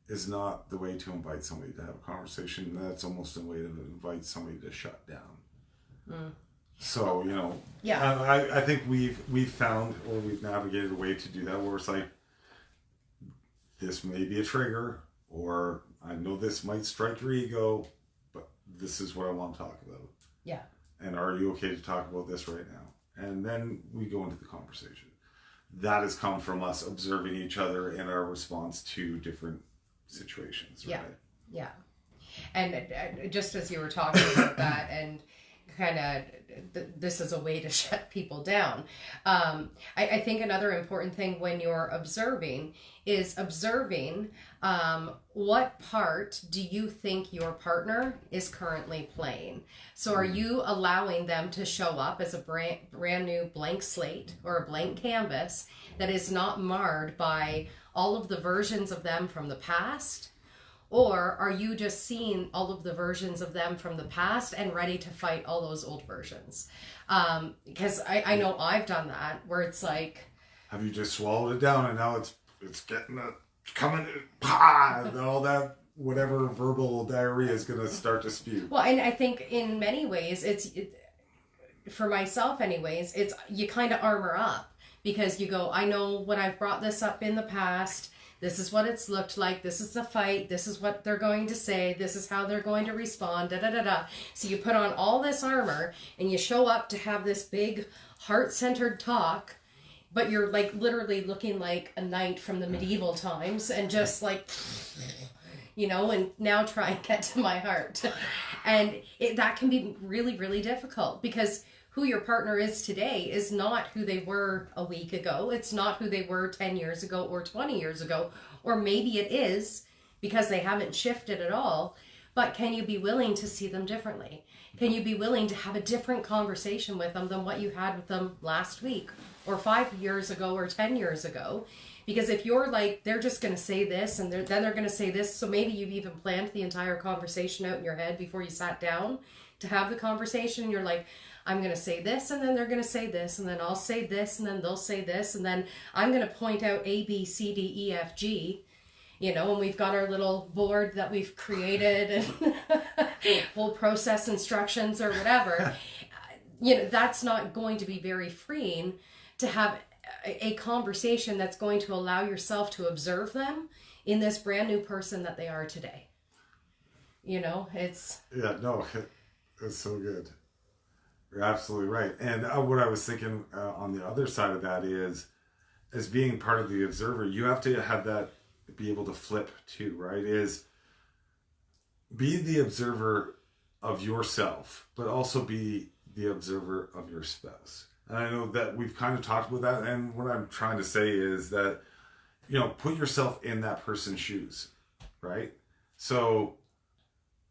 is not the way to invite somebody to have a conversation. That's almost a way to invite somebody to shut down. So, you know, yeah, I think we've found, or we've navigated a way to do that where it's like, this may be a trigger, or I know this might strike your ego, but this is what I want to talk about. Yeah. And are you okay to talk about this right now? And then we go into the conversation. That has come from us observing each other and our response to different situations, right? Yeah. And just as you were talking about that, and kind of this is a way to shut people down. I think another important thing when you're observing is observing what part do you think your partner is currently playing. So are you allowing them to show up as a brand new blank slate or a blank canvas that is not marred by all of the versions of them from the past? Or are you just seeing all of the versions of them from the past and ready to fight all those old versions? Because I know I've done that where it's like... Have you just swallowed it down and now it's coming, and all that, whatever verbal diarrhea is going to start to spew. Well, and I think in many ways, for myself anyways, it's you kind of armor up because you go, I know when I've brought this up in the past, this is what it's looked like. This is the fight. This is what they're going to say. This is how they're going to respond. Da da da da. So you put on all this armor and you show up to have this big heart-centered talk, but you're like literally looking like a knight from the medieval times and just like, you know, and now try and get to my heart. And that can be really, really difficult because who your partner is today is not who they were a week ago. It's not who they were 10 years ago or 20 years ago. Or maybe it is because they haven't shifted at all. But can you be willing to see them differently? Can you be willing to have a different conversation with them than what you had with them last week or 5 years ago or 10 years ago? Because if you're like, they're just going to say this and then they're going to say this, so maybe you've even planned the entire conversation out in your head before you sat down to have the conversation, and you're like, I'm going to say this and then they're going to say this and then I'll say this and then they'll say this and then I'm going to point out A, B, C, D, E, F, G, you know, and we've got our little board that we've created and we'll process instructions or whatever. You know, that's not going to be very freeing to have a conversation that's going to allow yourself to observe them in this brand new person that they are today. You know, it's... Yeah, no, it's so good. You're absolutely right. And what I was thinking on the other side of that is, as being part of the observer, you have to have that, be able to flip too, right? Is be the observer of yourself, but also be the observer of your spouse. And I know that we've kind of talked about that. And what I'm trying to say is that, you know, put yourself in that person's shoes, right? So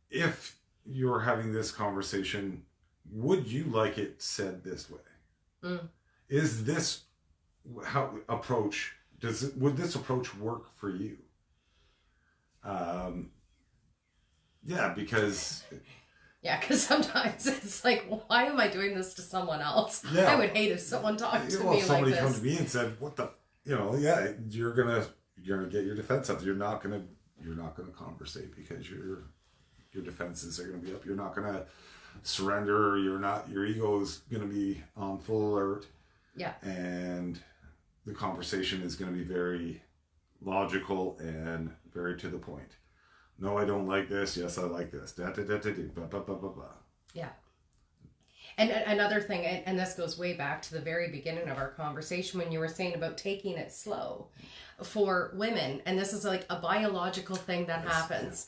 if you're having this conversation, would you like it said this way? Is this how approach, would this approach work for you? Yeah, because sometimes it's like, why am I doing this to someone else? Yeah. I would hate if someone talked to me like this. Somebody come to me and said, what the, you know, yeah, you're gonna get your defense up. You're not gonna conversate because your defenses are gonna be up. You're not gonna surrender. Your ego is gonna be on full alert. Yeah. And the conversation is gonna be very logical and very to the point. No, I don't like this. Yes, I like this. Da da da da da. Blah blah blah blah blah. Yeah. And another thing, and this goes way back to the very beginning of our conversation when you were saying about taking it slow for women, and this is like a biological thing that happens.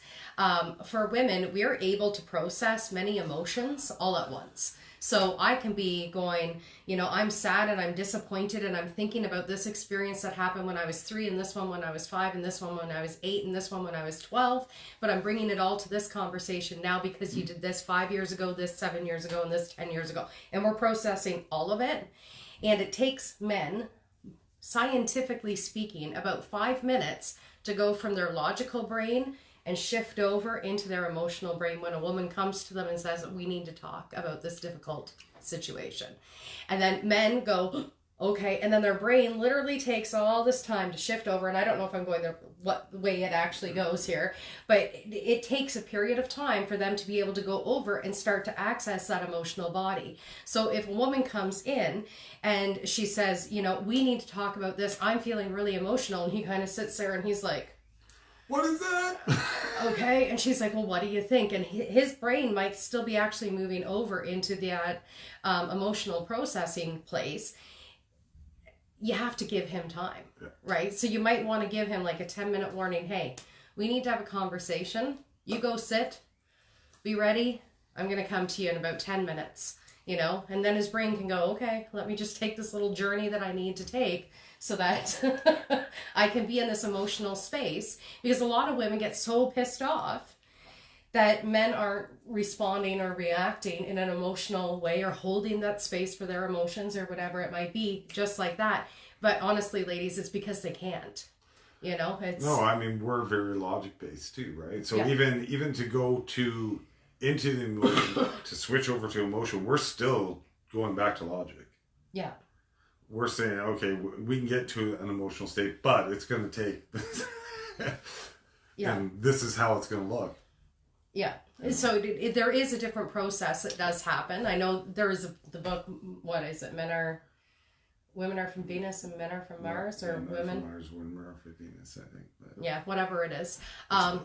For women, we are able to process many emotions all at once. So I can be going, you know, I'm sad and I'm disappointed and I'm thinking about this experience that happened when I was 3 and this one when I was 5 and this one when I was 8 and this one when I was 12. But I'm bringing it all to this conversation now because you did this 5 years ago, this 7 years ago, and this 10 years ago. And we're processing all of it. And it takes men, scientifically speaking, about 5 minutes to go from their logical brain and shift over into their emotional brain when a woman comes to them and says, we need to talk about this difficult situation. And then men go, okay, and then their brain literally takes all this time to shift over, and I don't know if I'm going there what way it actually goes here, but it takes a period of time for them to be able to go over and start to access that emotional body. So if a woman comes in and she says, you know, we need to talk about this, I'm feeling really emotional, and he kind of sits there and he's like, what is that? Okay. And she's like, well, what do you think? And his brain might still be actually moving over into that emotional processing place. You have to give him time, right? So you might want to give him like a 10-minute warning. Hey, we need to have a conversation. You go sit, be ready. I'm going to come to you in about 10 minutes, you know? And then his brain can go, okay, let me just take this little journey that I need to take so that I can be in this emotional space. Because a lot of women get so pissed off that men aren't responding or reacting in an emotional way or holding that space for their emotions or whatever it might be, just like that. But honestly, ladies, it's because they can't. You know, it's... No, I mean, we're very logic based too, right? So even to go into the emotion, to switch over to emotion, we're still going back to logic. Yeah. We're saying, okay, we can get to an emotional state, but it's going to take... And this is how it's going to look. Yeah. So there is a different process that does happen. I know there is the book, what is it? Women are from Venus and men are from Mars, or women from Mars, women are from Venus, I think. But yeah, whatever it is. I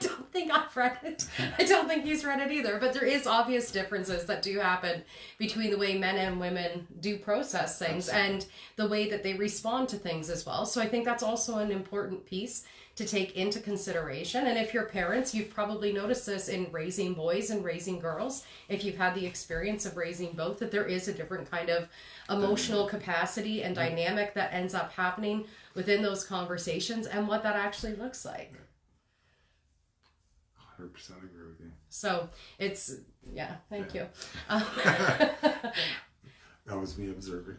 don't think I've read it. I don't think he's read it either. But there is obvious differences that do happen between the way men and women do process things and the way that they respond to things as well. So I think that's also an important piece to take into consideration. And if you're parents, you've probably noticed this in raising boys and raising girls. If you've had the experience of raising both, that there is a different kind of emotional capacity and dynamic that ends up happening within those conversations and what that actually looks like. agree with you. So it's, thank you. That was me observing.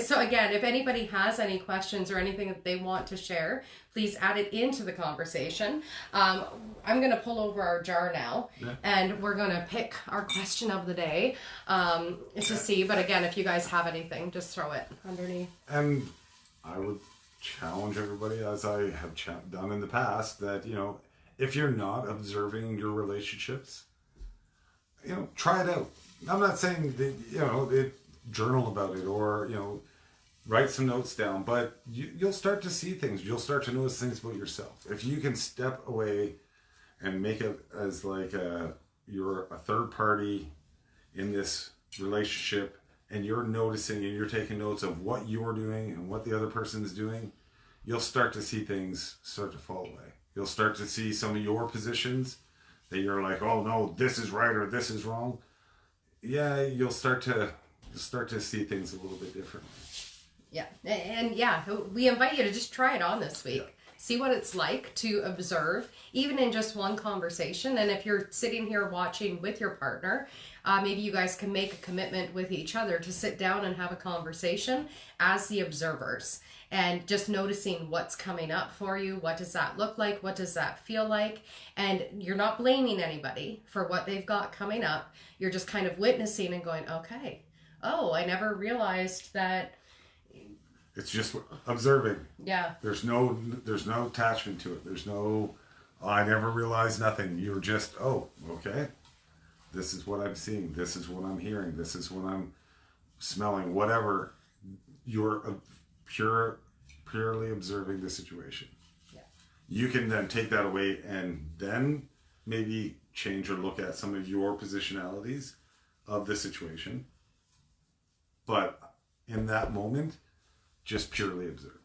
So again, if anybody has any questions or anything that they want to share, please add it into the conversation. I'm going to pull over our jar now, and we're going to pick our question of the day to see. But again, if you guys have anything, just throw it underneath. And I would challenge everybody, as I have done in the past, that, if you're not observing your relationships, try it out. I'm not saying that, journal about it or, write some notes down, but you'll start to see things. You'll start to notice things about yourself. If you can step away and make it as like you're a third party in this relationship, and you're noticing and you're taking notes of what you're doing and what the other person is doing, you'll start to see things start to fall away. You'll start to see some of your positions that you're like, oh no, this is right or this is wrong. Yeah, you'll start to see things a little bit differently. Yeah, and we invite you to just try it on this week. Yeah. See what it's like to observe, even in just one conversation. And if you're sitting here watching with your partner, maybe you guys can make a commitment with each other to sit down and have a conversation as the observers, and just noticing what's coming up for you. What does that look like? What does that feel like? And you're not blaming anybody for what they've got coming up. You're just kind of witnessing and going, okay, oh, I never realized that. It's just observing. Yeah. There's no attachment to it. There's no, oh, I never realized nothing. You're just, oh, okay. This is what I'm seeing. This is what I'm hearing. This is what I'm smelling. Whatever. You're purely observing the situation. Yeah. You can then take that away and then maybe change or look at some of your positionalities of the situation. But in that moment, just purely observe.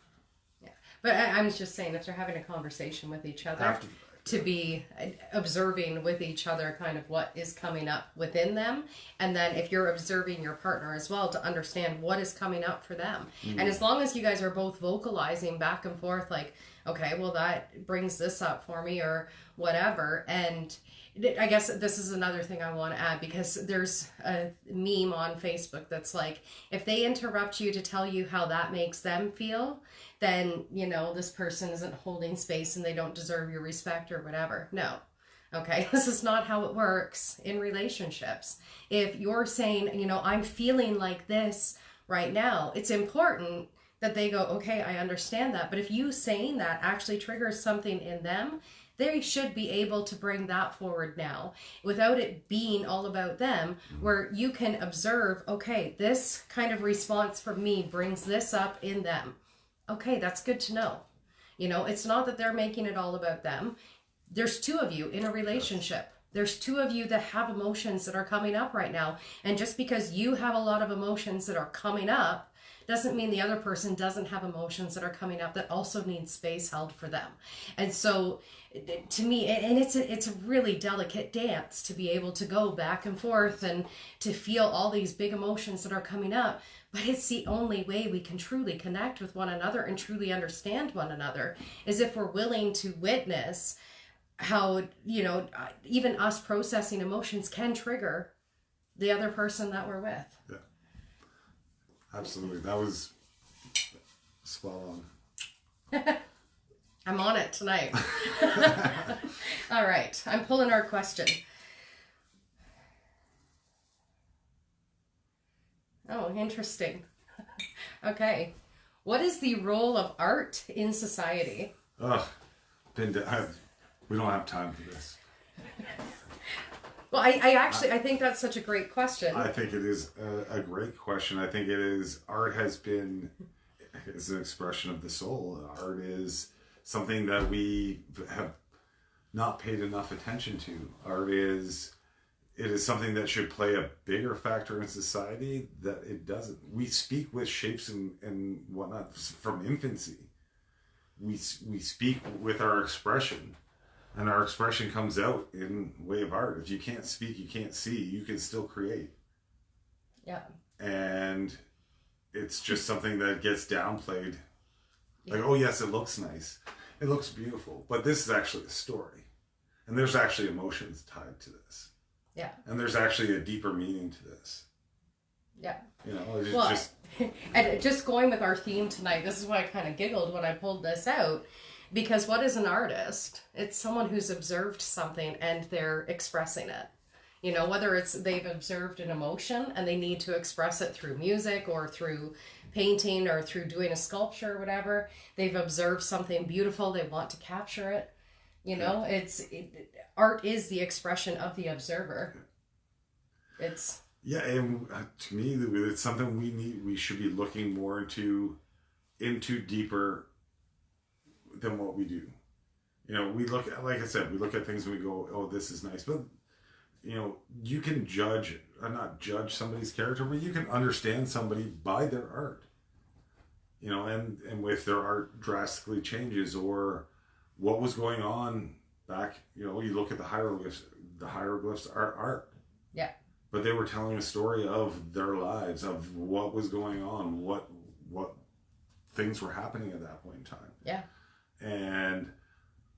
Yeah. But I'm just saying, if they're having a conversation with each other, to be observing with each other kind of what is coming up within them. And then if you're observing your partner as well, to understand what is coming up for them. Mm-hmm. And as long as you guys are both vocalizing back and forth, like, okay, well, that brings this up for me or whatever. And I guess this is another thing I want to add, because there's a meme on Facebook that's like, if they interrupt you to tell you how that makes them feel, then, this person isn't holding space and they don't deserve your respect or whatever. No. Okay. This is not how it works in relationships. If you're saying, I'm feeling like this right now, it's important that they go, okay, I understand that. But if you saying that actually triggers something in them, they should be able to bring that forward now without it being all about them, where you can observe, okay, this kind of response from me brings this up in them. Okay, that's good to know. It's not that they're making it all about them. There's two of you in a relationship. There's two of you that have emotions that are coming up right now. And just because you have a lot of emotions that are coming up doesn't mean the other person doesn't have emotions that are coming up that also need space held for them. And so to me, and it's a really delicate dance to be able to go back and forth and to feel all these big emotions that are coming up. But it's the only way we can truly connect with one another and truly understand one another, is if we're willing to witness how, even us processing emotions can trigger the other person that we're with. Yeah. Absolutely. That was spot on. I'm on it tonight. All right. I'm pulling our question. Oh, interesting. Okay. What is the role of art in society? We don't have time for this. Well, I think that's such a great question. I think it is a great question. I think art has been, is an expression of the soul. Art is something that we have not paid enough attention to. It is something that should play a bigger factor in society that it doesn't. We speak with shapes and whatnot from infancy. We speak with our expression. And our expression comes out in way of art. If you can't speak, you can't see. You can still create. Yeah. And it's just something that gets downplayed. Yeah. Like, oh yes, it looks nice. It looks beautiful. But this is actually a story. And there's actually emotions tied to this. Yeah. And there's actually a deeper meaning to this. Yeah. You know, it's well, just... And just going with our theme tonight, this is why I kind of giggled when I pulled this out. Because what is an artist? It's someone who's observed something and they're expressing it. You know, whether it's they've observed an emotion and they need to express it through music or through painting or through doing a sculpture or whatever. They've observed something beautiful. They want to capture it. You know, art is the expression of the observer. It's... Yeah, and to me, it's something we should be looking more into deeper than what we do. You know, we look at, like I said, we look at things and we go, oh, this is nice. But, you know, you can not judge somebody's character, but you can understand somebody by their art. You know, and with their art drastically changes or what was going on back, you know, you look at the hieroglyphs are art. Yeah. But they were telling a story of their lives, of what was going on, what things were happening at that point in time. Yeah. And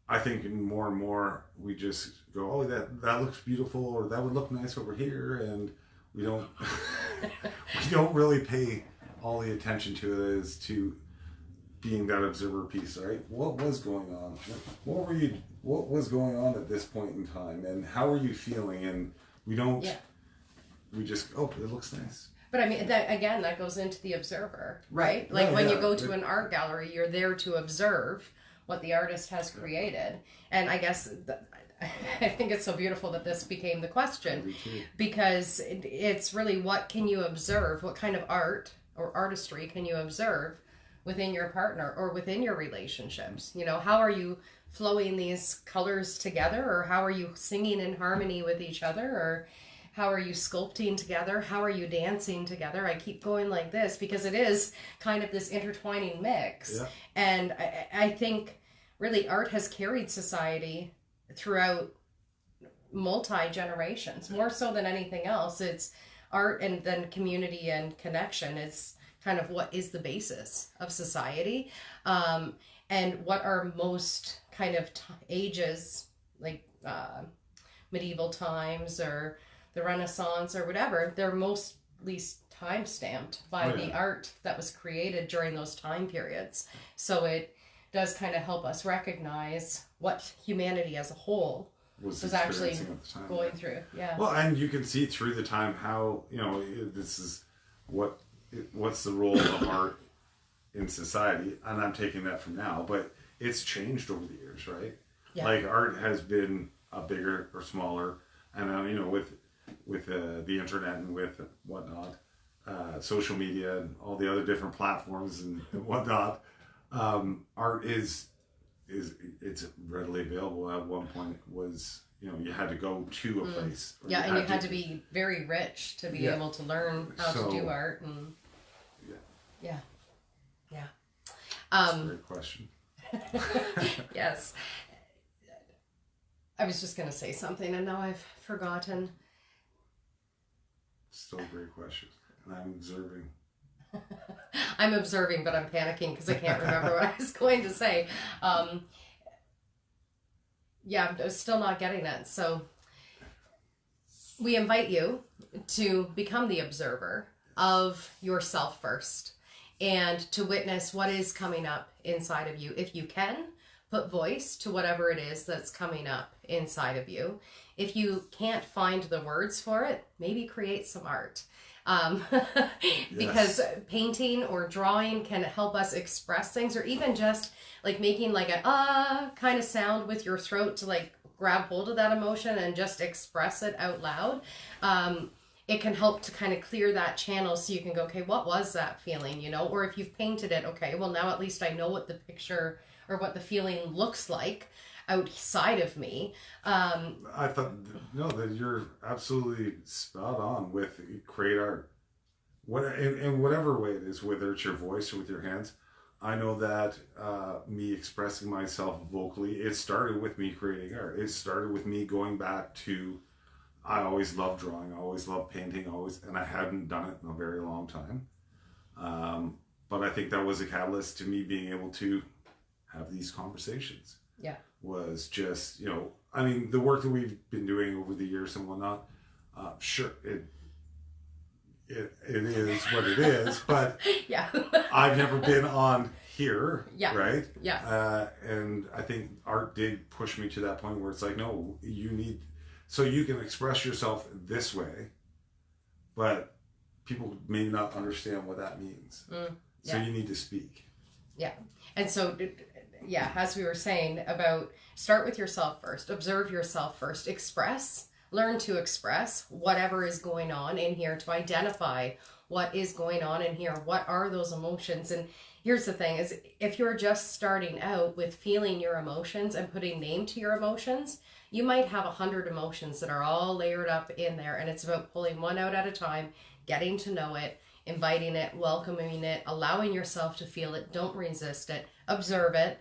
I think more and more we just go, oh, that looks beautiful, or that would look nice over here, and we don't we don't really pay all the attention to it as to being that observer piece, right? What was going on? What was going on at this point in time, and how are you feeling? And we don't. Yeah. We just, oh, it looks nice. But I mean, that goes into the observer, right? Like when you go to an art gallery, you're there to observe what the artist has created. And I guess I think it's so beautiful that this became the question, because it's really, what can you observe? What kind of art or artistry can you observe within your partner or within your relationships? You know, how are you flowing these colors together, or how are you singing in harmony with each other, or how are you sculpting together? How are you dancing together? I keep going like this because it is kind of this intertwining mix. Yeah. And I think really art has carried society throughout multi-generations, more so than anything else. It's art, and then community and connection is kind of what is the basis of society. And what are most kind of ages, like medieval times or the Renaissance or whatever, they're mostly time stamped by the art that was created during those time periods. So it does kind of help us recognize what humanity as a whole was actually going through. Yeah. Well, and you can see through the time how, you know, this is what's the role of art in society, and I'm taking that from now, but it's changed over the years, right? Yeah. Like art has been a bigger or smaller, and you know, with the internet and with whatnot, social media and all the other different platforms and whatnot, art is it's readily available. At one point it was, you know, you had to go to a place. Yeah, and you had to be very rich to be able to learn how to do art. And yeah. That's a great question. Yes. I was just going to say something and now I've forgotten. Still a great question. And I'm observing. I'm observing, but I'm panicking because I can't remember what I was going to say. Yeah, I'm still not getting that. So we invite you to become the observer of yourself first and to witness what is coming up inside of you. If you can, put voice to whatever it is that's coming up inside of you. If you can't find the words for it, maybe create some art. Because painting or drawing can help us express things, or even just like making like a kind of sound with your throat to like grab hold of that emotion and just express it out loud. It can help to kind of clear that channel so you can go, okay, what was that feeling, you know? Or if you've painted it, okay, well now at least I know what the picture or what the feeling looks like outside of me. I thought, no, that you're absolutely spot on with create art. In whatever way it is, whether it's your voice or with your hands. I know that me expressing myself vocally, it started with me creating art. It started with me going back to, I always loved drawing, I always loved painting, and I hadn't done it in a very long time. But I think that was a catalyst to me being able to have these conversations. Yeah. Was just, I mean, the work that we've been doing over the years and whatnot, sure, it is what it is, but yeah. I've never been on here, yeah. right? Yeah. And I think art did push me to that point where it's like, no, you need, so you can express yourself this way, but people may not understand what that means. So you need to speak. Yeah. And so, yeah, as we were saying about start with yourself first, observe yourself first, learn to express whatever is going on in here, to identify what is going on in here. What are those emotions? And here's the thing is, if you're just starting out with feeling your emotions and putting name to your emotions, you might have 100 emotions that are all layered up in there. And it's about pulling one out at a time, getting to know it, inviting it, welcoming it, allowing yourself to feel it. Don't resist it. Observe it.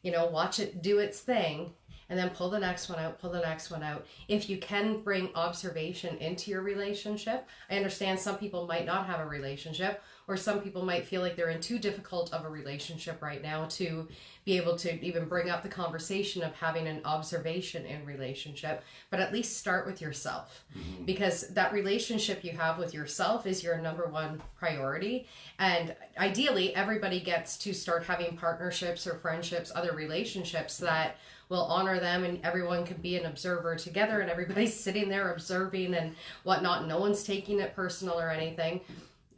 Watch it do its thing, and then pull the next one out. If you can bring observation into your relationship, I understand some people might not have a relationship, or some people might feel like they're in too difficult of a relationship right now to be able to even bring up the conversation of having an observation in relationship. But at least start with yourself, because that relationship you have with yourself is your number one priority. And ideally, everybody gets to start having partnerships or friendships, other relationships that will honor them, and everyone can be an observer together, and everybody's sitting there observing and whatnot. No one's taking it personal or anything.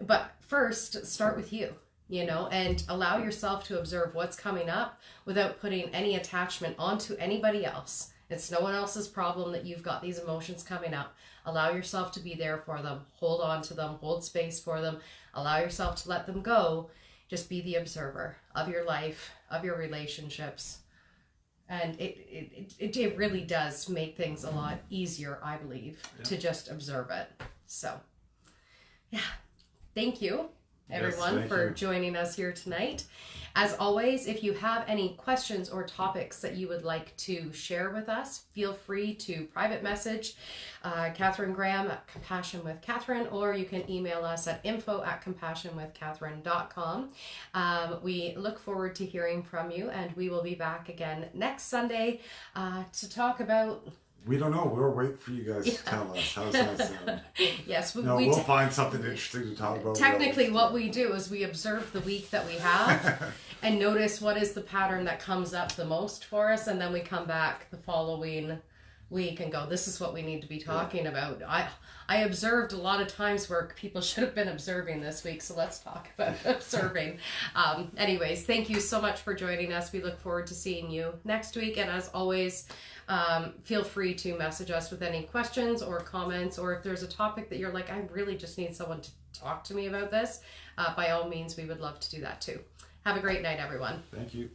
But first, start with you, and allow yourself to observe what's coming up without putting any attachment onto anybody else. It's no one else's problem that you've got these emotions coming up. Allow yourself to be there for them. Hold on to them. Hold space for them. Allow yourself to let them go. Just be the observer of your life, of your relationships. And it really does make things a lot easier, I believe, to just observe it. So, yeah. Thank you, everyone, for joining us here tonight. As always, if you have any questions or topics that you would like to share with us, feel free to private message Catherine Graham at Compassion with Catherine, or you can email us at info@compassionwithcatherine.com. We look forward to hearing from you, and we will be back again next Sunday to talk about... We don't know. We're waiting for you guys to tell us. How's that sound? Yes. We'll find something interesting to talk about. Technically, what we do is we observe the week that we have and notice what is the pattern that comes up the most for us, and then we come back the following week and go, this is what we need to be talking about. I observed a lot of times where people should have been observing this week, so let's talk about observing. Anyways, thank you so much for joining us. We look forward to seeing you next week, and as always, feel free to message us with any questions or comments, or if there's a topic that you're like, I really just need someone to talk to me about this, by all means, we would love to do that too. Have a great night, everyone. Thank you.